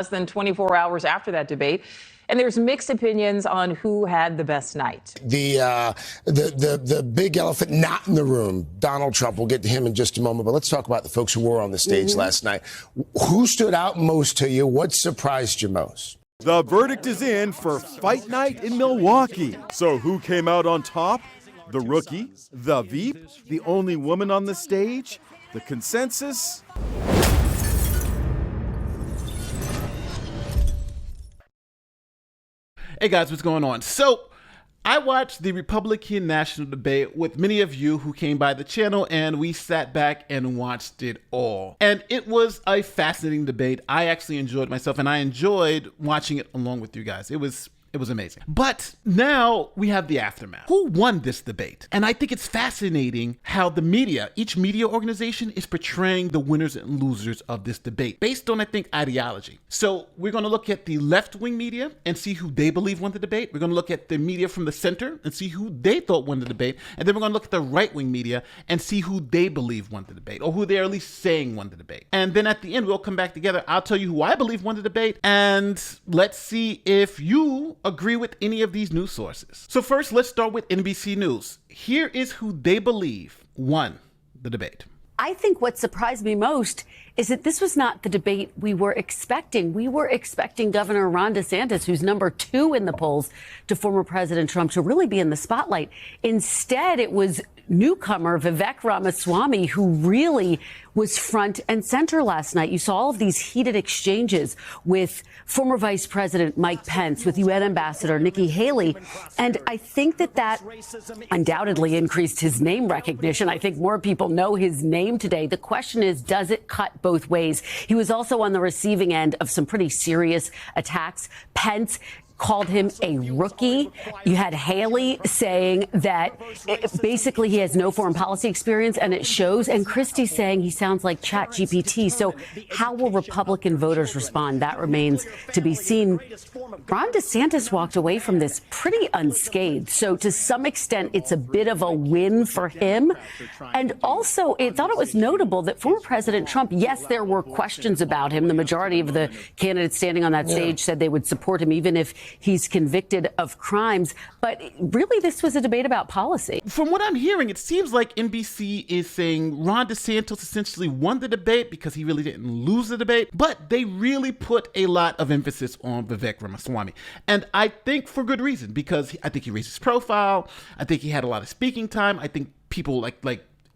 Less than 24 hours after that debate. And there's mixed opinions on who had the best night. The big elephant not in the room, Donald Trump. We'll get to him in just a moment. But let's talk about the folks who were on the stage last night. Who stood out most to you? What surprised you most? The verdict is in for Fight Night in Milwaukee. So who came out on top? The rookie, the Veep, the only woman on the stage, the consensus? Hey guys, what's going on? So, I watched the Republican national debate with many of you who came by the channel, and we sat back and watched it all. And it was a fascinating debate. I actually enjoyed myself, and I enjoyed watching it along with you guys. It was amazing. But now we have the aftermath. Who won this debate? And I think it's fascinating how the media, each media organization is portraying the winners and losers of this debate based on, I think, ideology. So we're going to look at the left-wing media and see who they believe won the debate. We're going to look at the media from the center and see who they thought won the debate. And then we're going to look at the right-wing media and see who they believe won the debate, or who they're at least saying won the debate. And then at the end, we'll come back together. I'll tell you who I believe won the debate, and let's see if you agree with any of these news sources. So first, let's start with NBC News. Here is who they believe won the debate. I think what surprised me most is that this was not the debate we were expecting. We were expecting Governor Ron DeSantis, who's number 2 in the polls to former President Trump, to really be in the spotlight. Instead, it was newcomer Vivek Ramaswamy who really was front and center last night. You saw all of these heated exchanges with former Vice President Mike Pence, with UN Ambassador Nikki Haley. And I think that undoubtedly increased his name recognition. I think more people know his name today. The question is, does it cut both ways? He was also on the receiving end of some pretty serious attacks. Pence called him a rookie. You had Haley saying that basically he has no foreign policy experience, and it shows. And Christie saying he sounds like ChatGPT. So how will Republican voters respond? That remains to be seen. Ron DeSantis walked away from this pretty unscathed. So to some extent, it's a bit of a win for him. And also, I thought it was notable that former President Trump, yes, there were questions about him. The majority of the candidates standing on that stage said they would support him even if he's convicted of crimes. But really, this was a debate about policy. From what I'm hearing, it seems like NBC is saying Ron DeSantis essentially won the debate because he really didn't lose the debate. But they really put a lot of emphasis on Vivek Ramaswamy. And I think for good reason, because I think he raised his profile. I think he had a lot of speaking time. I think people like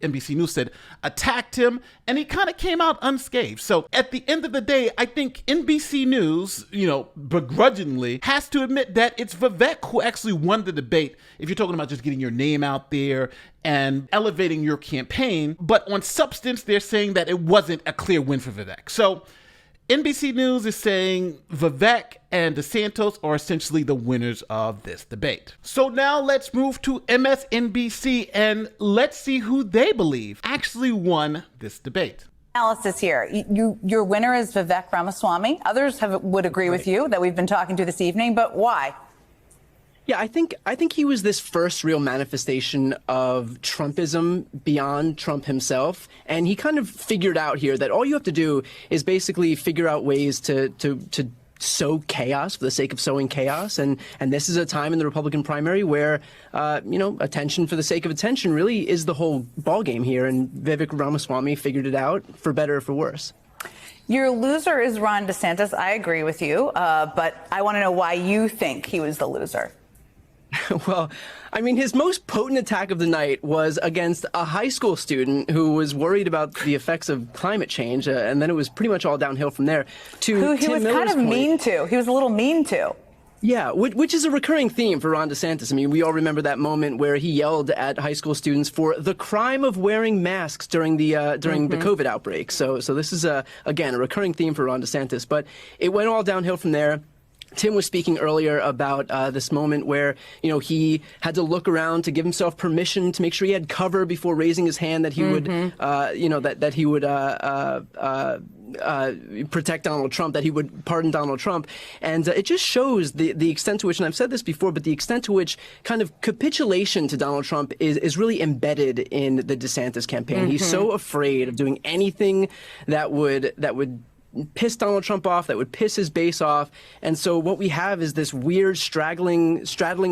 NBC News said, attacked him, and he kind of came out unscathed. So at the end of the day, I think NBC News, begrudgingly has to admit that it's Vivek who actually won the debate, if you're talking about just getting your name out there and elevating your campaign. But on substance, they're saying that it wasn't a clear win for Vivek. So NBC News is saying Vivek and DeSantis are essentially the winners of this debate. So now let's move to MSNBC and let's see who they believe actually won this debate. Analysis here. Your winner is Vivek Ramaswamy. Others would agree with you that we've been talking to this evening, but why? Yeah, I think he was this first real manifestation of Trumpism beyond Trump himself. And he kind of figured out here that all you have to do is basically figure out ways to sow chaos for the sake of sowing chaos. And this is a time in the Republican primary where, attention for the sake of attention really is the whole ballgame here. And Vivek Ramaswamy figured it out, for better or for worse. Your loser is Ron DeSantis. I agree with you, but I want to know why you think he was the loser. Well, I mean, his most potent attack of the night was against a high school student who was worried about the effects of climate change, and then it was pretty much all downhill from there. Who he was kind of mean to. He was a little mean to. Yeah, which is a recurring theme for Ron DeSantis. I mean, we all remember that moment where he yelled at high school students for the crime of wearing masks during the COVID outbreak. So this is, again, a recurring theme for Ron DeSantis. But it went all downhill from there. Tim was speaking earlier about this moment where, he had to look around to give himself permission to make sure he had cover before raising his hand, that he would, that he would protect Donald Trump, that he would pardon Donald Trump. And it just shows the extent to which, and I've said this before, but the extent to which kind of capitulation to Donald Trump is really embedded in the DeSantis campaign. He's so afraid of doing anything that would piss Donald Trump off, that would piss his base off. And so what we have is this weird straddling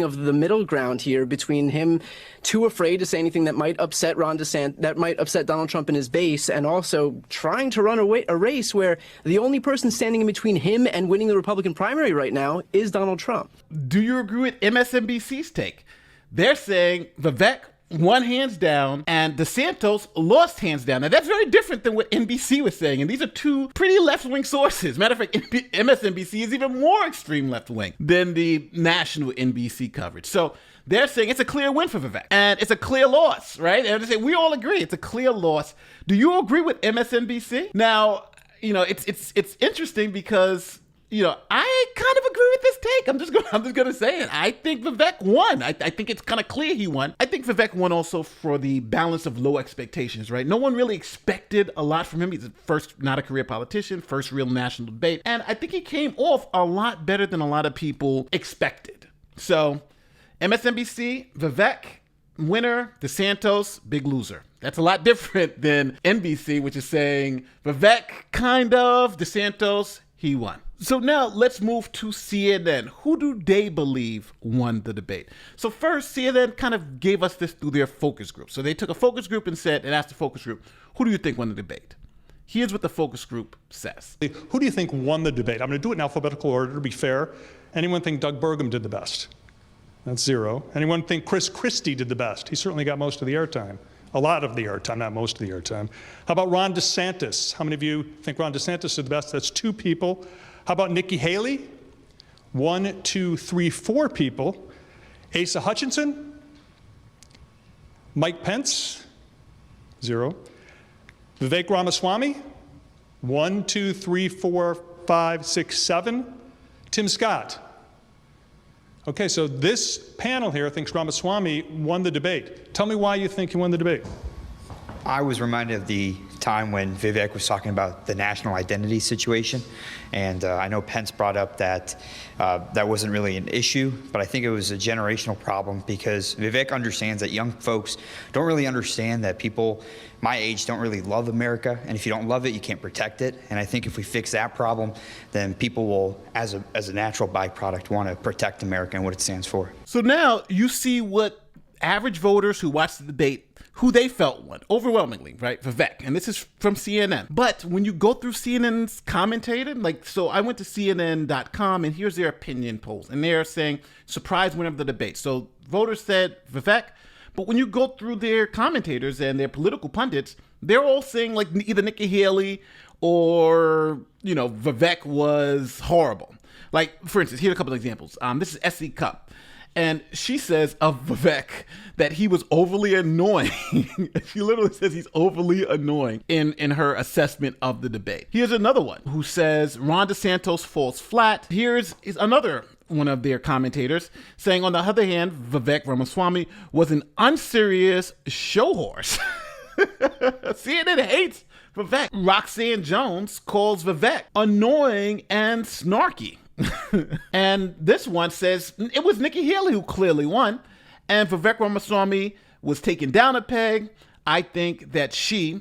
of the middle ground here between him too afraid to say anything that might upset that might upset Donald Trump and his base, and also trying to run a race where the only person standing in between him and winning the Republican primary right now is Donald Trump. Do you agree with MSNBC's take? They're saying Vivek won hands down, and DeSantis lost hands down. Now, that's very different than what NBC was saying, and these are two pretty left-wing sources. Matter of fact, MSNBC is even more extreme left-wing than the national NBC coverage. So they're saying it's a clear win for Vivek, and it's a clear loss, right? And they say, we all agree it's a clear loss. Do you agree with MSNBC? Now, it's interesting because I kind of agree with this take. I'm just gonna say it. I think Vivek won. I think it's kind of clear he won. I think Vivek won also for the balance of low expectations, right? No one really expected a lot from him. He's first not a career politician, first real national debate. And I think he came off a lot better than a lot of people expected. So MSNBC, Vivek, winner, DeSantis, big loser. That's a lot different than NBC, which is saying Vivek kind of, DeSantis, he won. So now let's move to CNN. Who do they believe won the debate? So first, CNN kind of gave us this through their focus group. So they took a focus group and asked the focus group, who do you think won the debate? Here's what the focus group says. Who do you think won the debate? I'm going to do it in alphabetical order to be fair. Anyone think Doug Burgum did the best? That's 0. Anyone think Chris Christie did the best? He certainly got most of the airtime. A lot of the airtime, not most of the airtime. How about Ron DeSantis? How many of you think Ron DeSantis did the best? That's 2 people. How about Nikki Haley? 1, 2, 3, 4 people. Asa Hutchinson? Mike Pence? 0. Vivek Ramaswamy? 1, 2, 3, 4, 5, 6, 7. Tim Scott? Okay, so this panel here thinks Ramaswamy won the debate. Tell me why you think he won the debate. I was reminded of the time when Vivek was talking about the national identity situation. And I know Pence brought up that that wasn't really an issue, but I think it was a generational problem because Vivek understands that young folks don't really understand that people my age don't really love America. And if you don't love it, you can't protect it. And I think if we fix that problem, then people will, as a natural byproduct, want to protect America and what it stands for. So now you see what average voters who watched the debate, who they felt won, overwhelmingly, right? Vivek. And this is from CNN. But when you go through CNN's commentator, so I went to CNN.com and here's their opinion polls. And they're saying, surprise winner of the debate. So voters said Vivek. But when you go through their commentators and their political pundits, they're all saying either Nikki Haley or, Vivek was horrible. For instance, here are a couple of examples. This is S.C. Cupp. And she says of Vivek that he was overly annoying. She literally says he's overly annoying in her assessment of the debate. Here's another one who says Ron DeSantis falls flat. Here's another one of their commentators saying, on the other hand, Vivek Ramaswamy was an unserious show horse. CNN hates Vivek. Roxanne Jones calls Vivek annoying and snarky. And this one says it was Nikki Haley who clearly won, and Vivek Ramaswamy was taken down a peg. I think that she,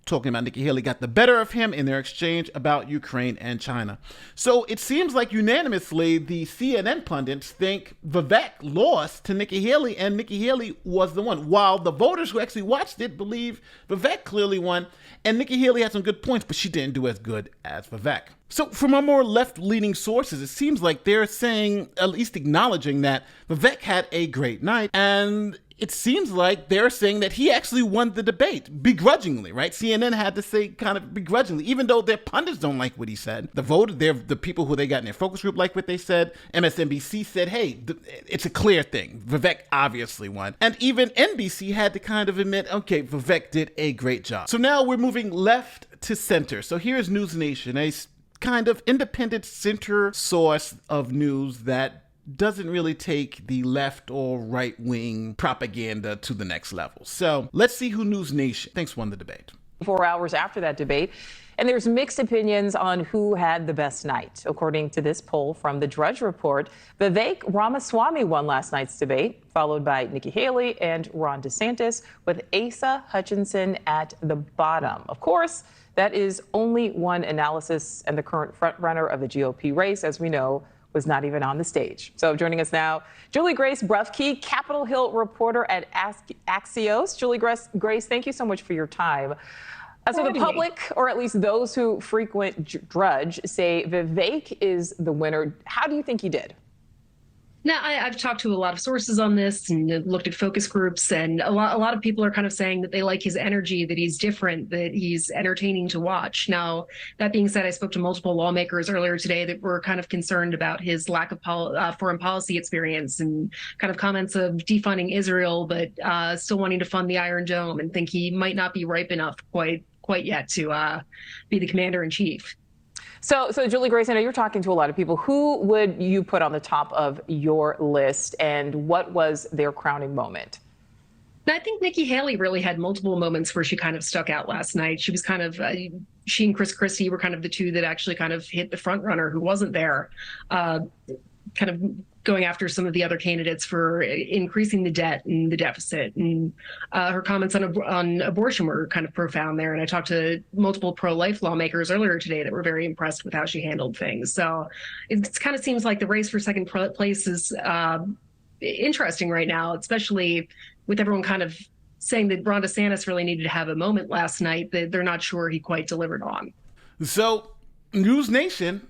talking about Nikki Haley, got the better of him in their exchange about Ukraine and China. So it seems like unanimously the CNN pundits think Vivek lost to Nikki Haley and Nikki Haley was the one, while the voters who actually watched it believe Vivek clearly won and Nikki Haley had some good points, but she didn't do as good as Vivek. So from our more left-leaning sources, it seems like they're saying, at least acknowledging that Vivek had a great night, and it seems like they're saying that he actually won the debate, begrudgingly, right? CNN had to say kind of begrudgingly, even though their pundits don't like what he said. The people who they got in their focus group like what they said. MSNBC said, hey, it's a clear thing. Vivek obviously won. And even NBC had to kind of admit, okay, Vivek did a great job. So now we're moving left to center. So here's News Nation, a kind of independent center source of news that doesn't really take the left or right wing propaganda to the next level. So let's see who News Nation thinks won the debate. 4 hours after that debate. And there's mixed opinions on who had the best night. According to this poll from the Drudge Report, Vivek Ramaswamy won last night's debate, followed by Nikki Haley and Ron DeSantis, with Asa Hutchinson at the bottom. Of course, that is only one analysis, and the current frontrunner of the GOP race, as we know, was not even on the stage. So joining us now, Julie Grace Brufke, Capitol Hill reporter at Axios. Julie Grace, thank you so much for your time. So the public, or at least those who frequent Drudge, say Vivek is the winner. How do you think he did? Now, I've talked to a lot of sources on this and looked at focus groups, and a lot of people are kind of saying that they like his energy, that he's different, that he's entertaining to watch. Now, that being said, I spoke to multiple lawmakers earlier today that were kind of concerned about his lack of foreign policy experience and kind of comments of defunding Israel, but still wanting to fund the Iron Dome, and think he might not be ripe enough quite yet to be the commander in chief. So Julie Grace, I know you're talking to a lot of people. Who would you put on the top of your list, and what was their crowning moment? I think Nikki Haley really had multiple moments where she kind of stuck out last night. She was kind of, she and Chris Christie were kind of the two that actually kind of hit the front runner who wasn't there, kind of going after some of the other candidates for increasing the debt and the deficit. And her comments on abortion were kind of profound there. And I talked to multiple pro-life lawmakers earlier today that were very impressed with how she handled things. So it kind of seems like the race for second place is interesting right now, especially with everyone kind of saying that Ron DeSantis really needed to have a moment last night that they're not sure he quite delivered on. So News Nation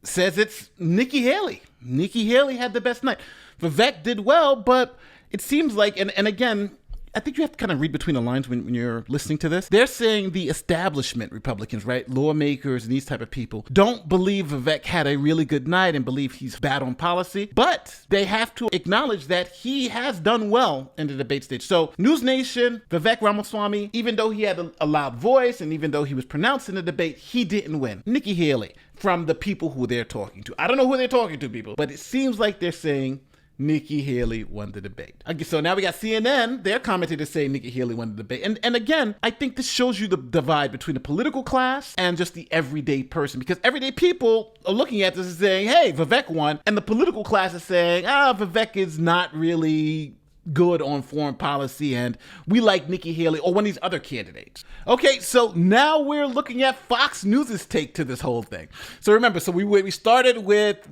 says it's Nikki Haley. Nikki Haley had the best night. Vivek did well, but it seems like, and again, I think you have to kind of read between the lines when you're listening to this. They're saying the establishment Republicans, right, lawmakers and these type of people, don't believe Vivek had a really good night and believe he's bad on policy, but they have to acknowledge that he has done well in the debate stage. So News Nation, Vivek Ramaswamy, even though he had a loud voice and even though he was pronounced in the debate, he didn't win. Nikki Haley, from the people who they're talking to. I don't know who they're talking to, people, but it seems like they're saying Nikki Haley won the debate. Okay, so now we got CNN, their commentators say Nikki Haley won the debate. And again, I think this shows you the divide between the political class and just the everyday person, because everyday people are looking at this and saying, hey, Vivek won, and the political class is saying, Vivek is not really good on foreign policy, and we like Nikki Haley or one of these other candidates. Okay, so now we're looking at Fox News' take to this whole thing. So remember, we started with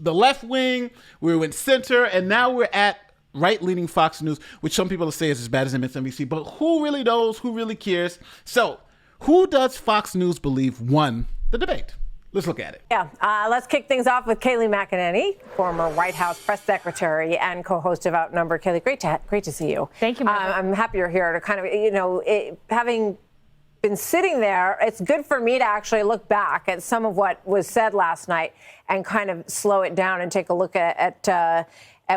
the left wing, we went center, and now we're at right-leaning Fox News, which some people say is as bad as MSNBC, but who really knows, who really cares? So who does Fox News believe won the debate? Let's look at it. Yeah, let's kick things off with Kayleigh McEnany, former White House press secretary and co-host of Outnumbered. Kayleigh, great to see you. Thank you, Michael. I'm happy you're here to kind of, having been sitting there, it's good for me to actually look back at some of what was said last night and kind of slow it down and take a look at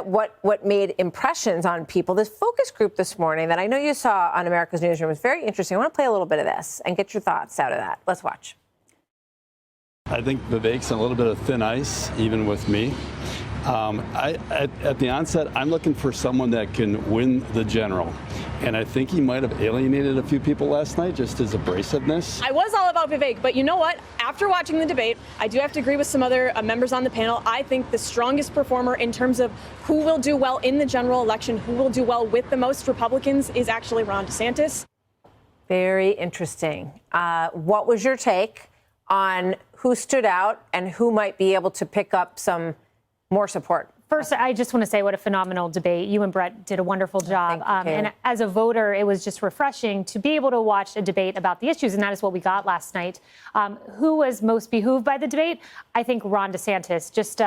what made impressions on people. This focus group this morning that I know you saw on America's Newsroom was very interesting. I want to play a little bit of this and get your thoughts out of that. Let's watch. I think Vivek's on a little bit of thin ice, even with me. At the onset, I'm looking for someone that can win the general. And I think he might have alienated a few people last night, just his abrasiveness. I was all about Vivek, but you know what? After watching the debate, I do have to agree with some other members on the panel. I think the strongest performer in terms of who will do well in the general election, who will do well with the most Republicans, is actually Ron DeSantis. Very interesting. What was your take on who stood out and who might be able to pick up some more support? First, I just want to say what a phenomenal debate. You and Brett did a wonderful job. And as a voter, it was just refreshing to be able to watch a debate about the issues. And that is what we got last night. Who was most behooved by the debate? I think Ron DeSantis, just,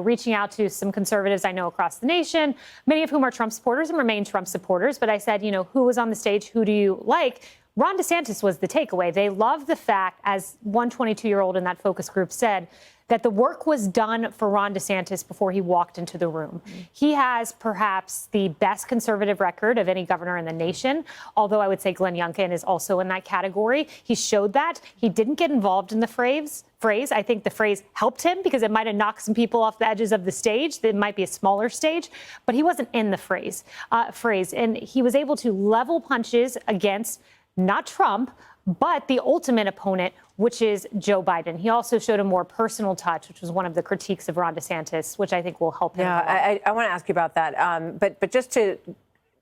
reaching out to some conservatives I know across the nation, many of whom are Trump supporters and remain Trump supporters. But I said, who was on the stage? Who do you like? Ron DeSantis was the takeaway. They loved the fact, as one 22-year-old in that focus group said, that the work was done for Ron DeSantis before he walked into the room. He has perhaps the best conservative record of any governor in the nation, although I would say Glenn Youngkin is also in that category. He showed that. He didn't get involved in the phrase. I think the phrase helped him because it might have knocked some people off the edges of the stage. It might be a smaller stage, but he wasn't in the phrase. And he was able to level punches against not Trump, but the ultimate opponent, which is Joe Biden. He also showed a more personal touch, which was one of the critiques of Ron DeSantis, which I think will help him. Yeah, I want to ask you about that. But just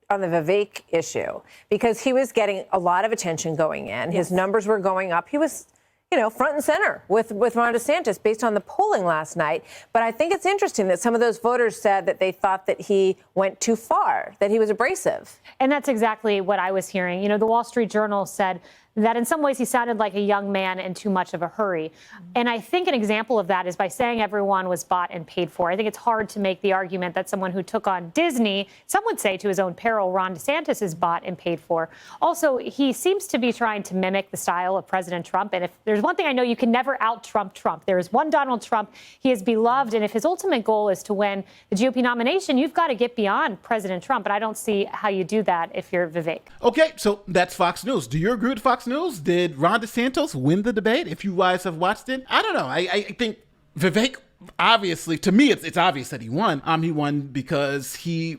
on the Vivek issue, because he was getting a lot of attention going in. His numbers were going up. He was, front and center with Ron DeSantis based on the polling last night. But I think it's interesting that some of those voters said that they thought that he went too far, that he was abrasive. And that's exactly what I was hearing. The Wall Street Journal said that in some ways he sounded like a young man in too much of a hurry. And I think an example of that is by saying everyone was bought and paid for. I think it's hard to make the argument that someone who took on Disney, some would say to his own peril, Ron DeSantis is bought and paid for. Also, he seems to be trying to mimic the style of President Trump. And if there's one thing I know, you can never out-Trump Trump. There is one Donald Trump. He is beloved. And if his ultimate goal is to win the GOP nomination, you've got to get beyond President Trump. But I don't see how you do that if you're Vivek. Okay, so that's Fox News. Do you agree with Fox News? Did Ron DeSantis win the debate? If you guys have watched it, I don't know. I think Vivek, obviously, to me, it's obvious that he won. He won because he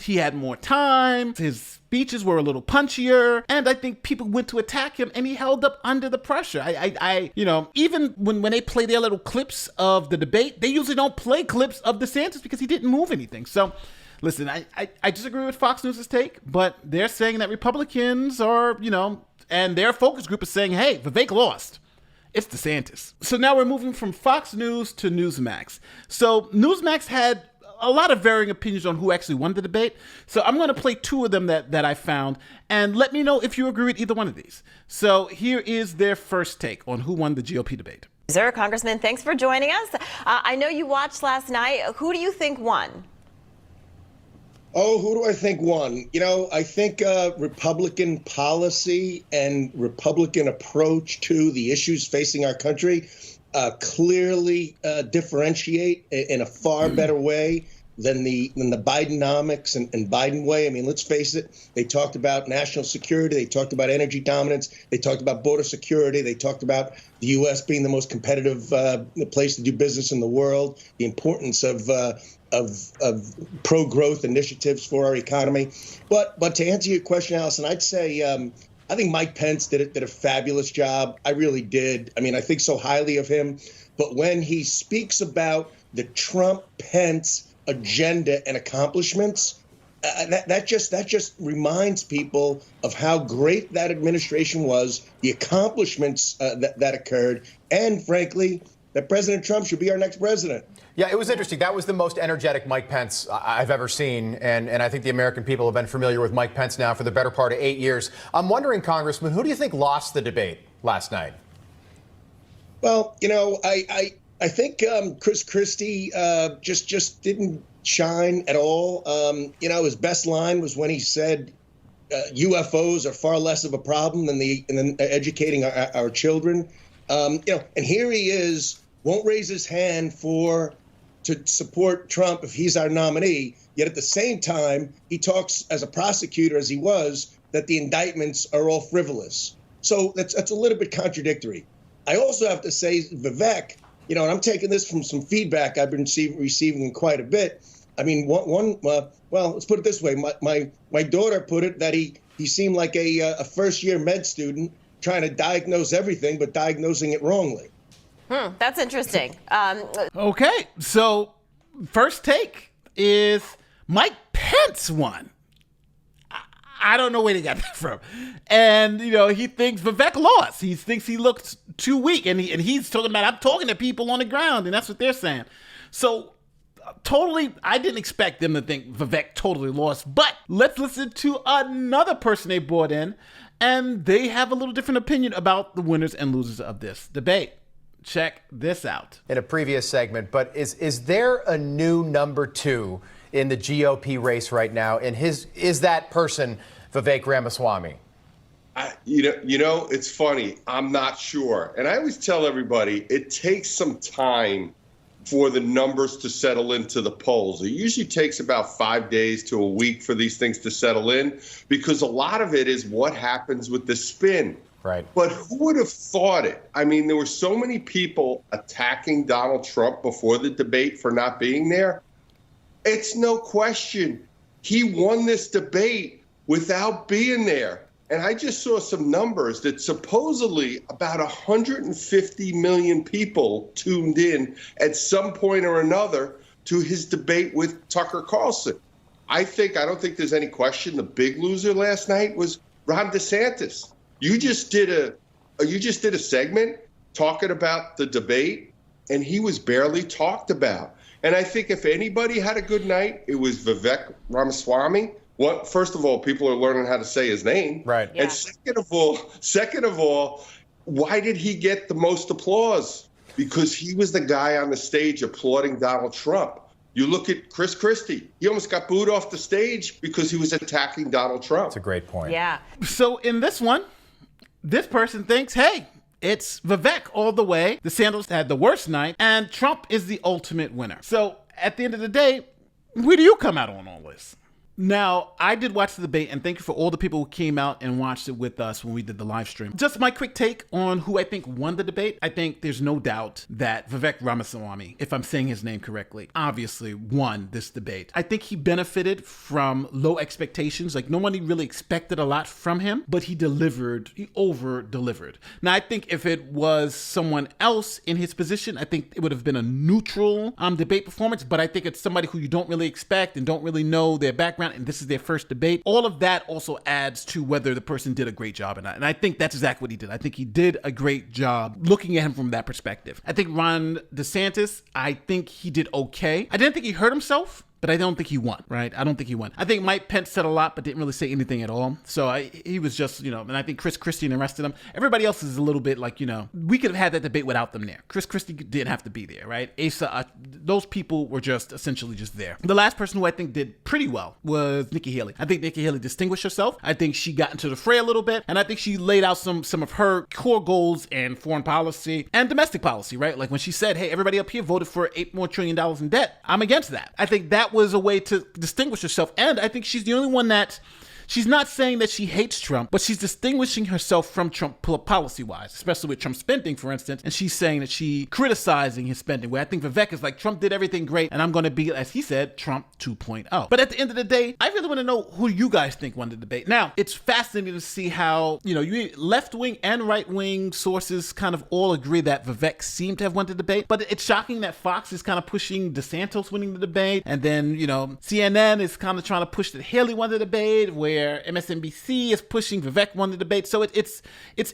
had more time. His speeches were a little punchier, and I think people went to attack him, and he held up under the pressure. Even when they play their little clips of the debate, they usually don't play clips of DeSantis because he didn't move anything. So. Listen, I disagree with Fox News' take, but they're saying that Republicans are, and their focus group is saying, hey, Vivek lost. It's DeSantis. So now we're moving from Fox News to Newsmax. So Newsmax had a lot of varying opinions on who actually won the debate. So I'm going to play two of them that I found, and let me know if you agree with either one of these. So here is their first take on who won the GOP debate. Sir, Congressman, thanks for joining us. I know you watched last night. Who do you think won? Oh, who do I think won? I think Republican policy and Republican approach to the issues facing our country clearly differentiate in a far better way than the Bidenomics and Biden way. I mean, let's face it. They talked about national security. They talked about energy dominance. They talked about border security. They talked about the U.S. being the most competitive place to do business in the world, the importance of pro-growth initiatives for our economy. But to answer your question, Allison, I'd say I think Mike Pence did a fabulous job. I really did. I mean, I think so highly of him. But when he speaks about the Trump-Pence agenda and accomplishments, that just reminds people of how great that administration was, the accomplishments that occurred, and frankly, that President Trump should be our next president. Yeah, it was interesting. That was the most energetic Mike Pence I've ever seen. And I think the American people have been familiar with Mike Pence now for the better part of 8 years. I'm wondering, Congressman, who do you think lost the debate last night? Well, I think Chris Christie just didn't shine at all. His best line was when he said UFOs are far less of a problem than educating our children. And here he is, won't raise his hand to support Trump if he's our nominee. Yet at the same time, he talks as a prosecutor, as he was, that the indictments are all frivolous. So that's a little bit contradictory. I also have to say, Vivek, and I'm taking this from some feedback I've been receiving quite a bit. I mean, let's put it this way. My daughter put it that he seemed like a first-year med student trying to diagnose everything, but diagnosing it wrongly. That's interesting. Okay, so first take is Mike Pence won. I don't know where they got that from. And, he thinks Vivek lost. He thinks he looked too weak. And he's talking about, I'm talking to people on the ground, and that's what they're saying. So totally, I didn't expect them to think Vivek totally lost. But let's listen to another person they brought in, and they have a little different opinion about the winners and losers of this debate. Check this out. In a previous segment, but is there a new number two in the GOP race right now? And is that person Vivek Ramaswamy? It's funny. I'm not sure. And I always tell everybody it takes some time for the numbers to settle into the polls. It usually takes about 5 days to a week for these things to settle in, because a lot of it is what happens with the spin. Right. But who would have thought it? I mean, there were so many people attacking Donald Trump before the debate for not being there. It's no question. He won this debate without being there. And I just saw some numbers that supposedly about 150 million people tuned in at some point or another to his debate with Tucker Carlson. I don't think there's any question the big loser last night was Ron DeSantis. You just did a segment talking about the debate, and he was barely talked about. And I think if anybody had a good night, it was Vivek Ramaswamy. First of all, people are learning how to say his name. Right. Yeah. And second of all, why did he get the most applause? Because he was the guy on the stage applauding Donald Trump. You look at Chris Christie. He almost got booed off the stage because he was attacking Donald Trump. That's a great point. Yeah. So in this one, this person thinks, hey, it's Vivek all the way. DeSantis had the worst night, and Trump is the ultimate winner. So at the end of the day, where do you come out on all this? Now, I did watch the debate, and thank you for all the people who came out and watched it with us when we did the live stream. Just my quick take on who I think won the debate. I think there's no doubt that Vivek Ramaswamy, if I'm saying his name correctly, obviously won this debate. I think he benefited from low expectations. Like, nobody really expected a lot from him, but he delivered. He over-delivered. Now, I think if it was someone else in his position, I think it would have been a neutral debate performance, but I think it's somebody who you don't really expect and don't really know their background, and this is their first debate. All of that also adds to whether the person did a great job or not. And I think that's exactly what he did. I think he did a great job looking at him from that perspective. I think Ron DeSantis, I think he did okay. I didn't think he hurt himself, but I don't think he won, right? I don't think he won. I think Mike Pence said a lot, but didn't really say anything at all. So he was just, and I think Chris Christie and the rest of them, everybody else is a little bit like, we could have had that debate without them there. Chris Christie didn't have to be there, right? Asa, those people were just essentially just there. The last person who I think did pretty well was Nikki Haley. I think Nikki Haley distinguished herself. I think she got into the fray a little bit, and I think she laid out some of her core goals in foreign policy and domestic policy, right? Like when she said, hey, everybody up here voted for $8 more trillion in debt. I'm against that. I think that was a way to distinguish herself. And I think she's the only one that she's not saying that she hates Trump, but she's distinguishing herself from Trump policy-wise, especially with Trump spending, for instance. And she's saying that she's criticizing his spending, where I think Vivek is like, Trump did everything great, and I'm going to be, as he said, Trump 2.0. But at the end of the day, I really want to know who you guys think won the debate. Now, it's fascinating to see how, you left-wing and right-wing sources kind of all agree that Vivek seemed to have won the debate, but it's shocking that Fox is kind of pushing DeSantis winning the debate, and then, CNN is kind of trying to push that Haley won the debate, where MSNBC is pushing Vivek won the debate. So it's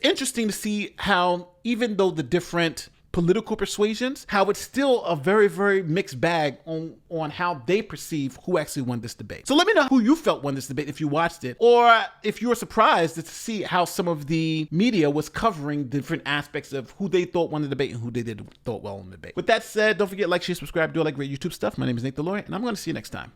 interesting to see how, even though the different political persuasions, how it's still a very, very mixed bag on how they perceive who actually won this debate. So let me know who you felt won this debate if you watched it, or if you were surprised to see how some of the media was covering different aspects of who they thought won the debate and who they thought well in the debate. With that said, don't forget, like, share, subscribe, do all that great YouTube stuff. My name is Nate the Lawyer, and I'm going to see you next time.